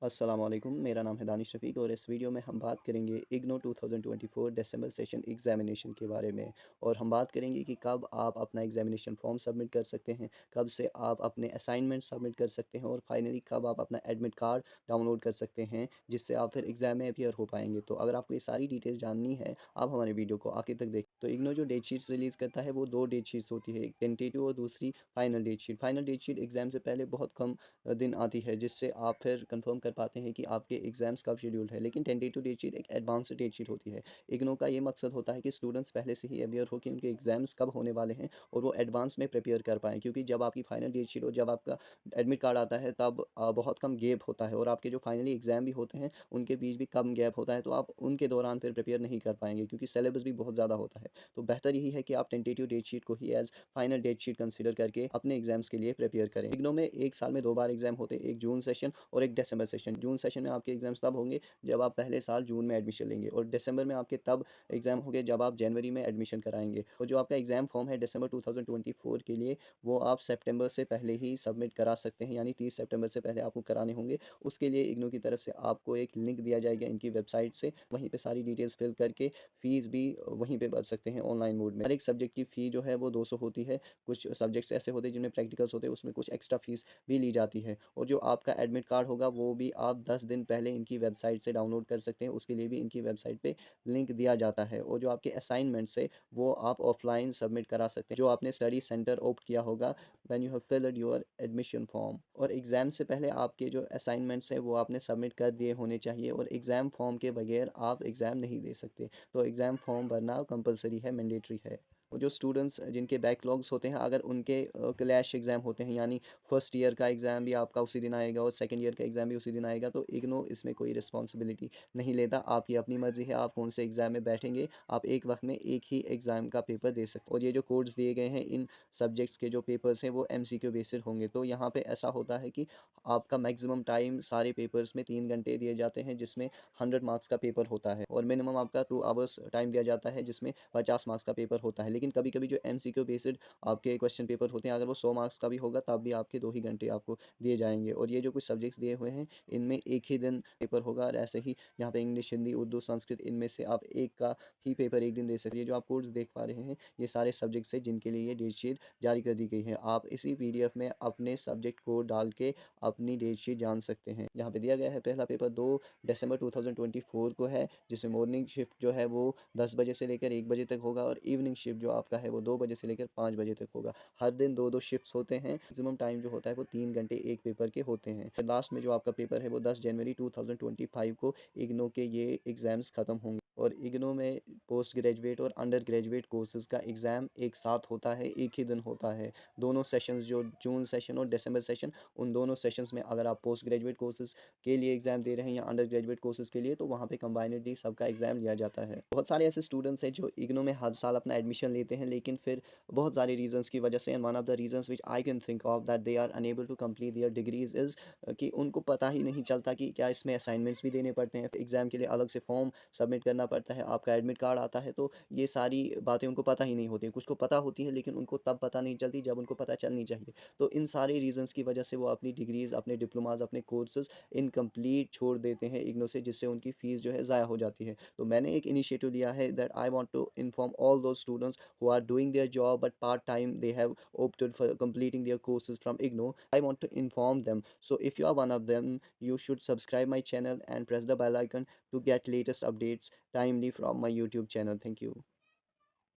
अस्सलाम वालेकुम, मेरा नाम है दानिश रफ़ीक और इस वीडियो में हम बात करेंगे इग्नू 2024 दिसंबर सेशन एग्ज़ामिनेशन के बारे में। और हम बात करेंगे कि कब आप अपना एग्ज़ामिनेशन फ़ॉर्म सबमिट कर सकते हैं, कब से आप अपने असाइनमेंट सबमिट कर सकते हैं और फाइनली कब आप अपना एडमिट कार्ड डाउनलोड कर सकते हैं, जिससे आप फिर एग्ज़ाम में अपीयर हो पाएंगे। तो अगर आपको ये सारी डिटेल्स जाननी है, आप हमारे वीडियो को आखिर तक देखें। तो इग्नू जो डेट शीट्स रिलीज़ करता है वो दो डेट शीट्स होती है, एक टेंटेटिव और दूसरी final date sheet. Final date sheet exam से पहले बहुत कम दिन आती है, जिससे आप फिर कंफर्म कर पाते हैं कि आपके एग्ज़ाम्स कब शेड्यूल्ड है। लेकिन टेंटेटिव डेट शीट एक एडवांस डेट शीट होती है। इग्नू का ये मकसद होता है कि स्टूडेंट्स पहले से ही अवेयर हो कि उनके एग्ज़ाम्स कब होने वाले हैं और वो एडवांस में प्रिपेयर कर पाएँ, क्योंकि जब आपकी फाइनल डेट शीट और जब आपका एडमिट कार्ड आता है तब बहुत कम गैप होता है और आपके जो फाइनली एग्ज़ाम भी होते हैं उनके बीच भी कम गैप होता है, तो आप उनके दौरान फिर प्रिपेयर नहीं कर पाएंगे क्योंकि सिलेबस भी बहुत ज़्यादा होता है। तो बेहतर यही है कि आप टेंटेटिव डेट शीट को ही as final date sheet consider करके अपने एग्ज़ाम्स के लिए प्रिपेयर करें। इग्नू में एक साल में 2 बार एग्ज़ाम होते हैं, एक जून सेशन और एक दिसंबर सेशन। जून सेशन में आपके एग्ज़ाम्स तब होंगे जब आप पहले साल जून में एडमिशन लेंगे और दिसंबर में आपके तब एग्ज़ाम होंगे जब आप जनवरी में एडमिशन कराएँगे। और जो आपका एग्ज़ाम फॉर्म है दिसंबर 2024 के लिए, वो आप सितंबर से पहले ही सबमिट करा सकते हैं, यानी 30 सितंबर से पहले आपको कराने होंगे। उसके लिए इग्नू की तरफ से आपको एक लिंक दिया जाएगा इनकी वेबसाइट से, वहीं पे सारी डिटेल्स फिल करके फ़ीस भी वहीं पे भर सकते हैं ऑनलाइन मोड में। हर एक सब्जेक्ट की फ़ी जो है वो 200 होती है। कुछ सब्जेक्ट्स ऐसे होते हैं जिनमें प्रैक्टिकल्स होते हैं, उसमें कुछ एक्स्ट्रा फ़ीस भी ली जाती है। और जो आपका एडमिट कार्ड होगा वो भी आप 10 दिन पहले इनकी वेबसाइट से डाउनलोड कर सकते हैं, उसके लिए भी इनकी वेबसाइट पे लिंक दिया जाता है। और जो आपके असाइनमेंट्स है वो आप ऑफलाइन सबमिट करा सकते हैं, जो आपने स्टडी सेंटर ऑप्ट किया होगा when you have filled your admission form. और एग्ज़ाम से पहले आपके जो असाइनमेंट्स हैं वो आपने सबमिट कर दिए होने चाहिए और एग्ज़ाम फॉर्म के बगैर आप एग्ज़ाम नहीं दे सकते। तो एग्ज़ाम फॉर्म भरना कंपलसरी है, मैंडेटरी है। और जो स्टूडेंट्स जिनके बैकलॉग्स होते हैं, अगर उनके क्लैश एग्ज़ाम होते हैं, यानी फर्स्ट ईयर का एग्ज़ाम भी आपका उसी दिन आएगा और सेकंड ईयर का एग्ज़ाम भी उसी दिन आएगा, तो इग्नू इसमें कोई रिस्पॉन्सिबिलिटी नहीं लेता। आपकी अपनी मर्ज़ी है आप कौन से एग्ज़ाम में बैठेंगे, आप एक वक्त में एक ही एग्ज़ाम का पेपर दे सकते हैं। और ये जो कोड्स दिए गए हैं इन सब्जेक्ट्स के जो पेपर्स हैं वो MCQ बेस्ड होंगे। तो यहाँ पे ऐसा होता है कि आपका मैक्सिमम टाइम सारे पेपर्स में 3 घंटे दिए जाते हैं, जिसमें 100 मार्क्स का पेपर होता है और मिनिमम आपका 2 आवर्स टाइम दिया जाता है, जिसमें 50 मार्क्स का पेपर होता है। लेकिन कभी कभी जो MCQ बेस्ड आपके क्वेश्चन पेपर होते हैं, अगर वो 100 मार्क्स का भी होगा तब भी आपके 2 ही घंटे आपको दिए जाएंगे। और ये जो कुछ सब्जेक्ट्स दिए हुए हैं इनमें एक ही दिन पेपर होगा, और ऐसे ही यहाँ पे इंग्लिश, हिंदी, उर्दू, संस्कृत, इनमें से आप एक का ही पेपर एक दिन दे सकते हैं। ये जो आप कोर्स देख पा रहे हैं ये सारे सब्जेक्ट्स हैं जिनके लिए ये डेट शीट जारी कर दी गई है। आप इसी PDF में अपने सब्जेक्ट को डाल के अपनी डेट शीट जान सकते हैं। यहाँ पे दिया गया है पहला पेपर 2 दिसंबर 2024 को है, जिसमें मॉर्निंग शिफ्ट जो है वो 10 बजे से लेकर 1 बजे तक होगा और इवनिंग शिफ्ट जो आपका है वो 2 बजे से लेकर 5 बजे तक होगा। हर दिन 2-2 शिफ्ट्स होते हैं। मैक्सिमम टाइम जो होता है वो 3 घंटे एक पेपर के होते हैं। लास्ट में जो आपका पेपर है वो 10 जनवरी 2025 को इग्नू के ये एग्ज़ाम्स ख़त्म होंगे। और इग्नू में पोस्ट ग्रेजुएट और अंडर ग्रेजुएट कोर्सेज़ का एग्ज़ाम एक साथ होता है, एक ही दिन होता है। दोनों सेशंस, जो जून सेशन और दिसंबर सेशन, उन दोनों सेशंस में अगर आप पोस्ट ग्रेजुएट कोर्सेज़ के लिए एग्ज़ाम दे रहे हैं या अंडर ग्रेजुएट कोर्सेज़ के लिए, तो वहाँ पे कंबाइनडली सबका एग्ज़ाम लिया जाता है। बहुत सारे ऐसे स्टूडेंट्स हैं जो इग्नू में हर साल अपना एडमिशन लेते हैं, लेकिन फिर बहुत सारे रीजंस की वजह से, and one of the reasons which I can think of that they are unable to complete their degrees is कि उनको पता ही नहीं चलता कि क्या इसमें असाइनमेंट्स भी देने पड़ते हैं, एग्ज़ाम के लिए अलग से फॉर्म सबमिट करना पड़ता है, आपका एडमिट कार्ड आता है। तो ये सारी बातें उनको पता ही नहीं होती। कुछ को पता होती हैं लेकिन उनको तब पता नहीं चलती जब उनको पता चलनी चाहिए। तो इन सारे रीजंस की वजह से वो अपनी डिग्रीज़, अपने डिप्लोमाज, अपने कोर्सेज़ इनकम्प्लीट छोड़ देते हैं इग्नू से, जिससे उनकी फ़ीस जो है ज़ाया हो जाती है। तो मैंने एक इनिशिएटिव लिया है that I want to inform all those students who are doing their job but part time they have opted for completing their courses from IGNO. I want to inform them. So if you are one of them, you should subscribe my channel and press the bell icon to get latest updates timely from my YouTube channel. Thank you.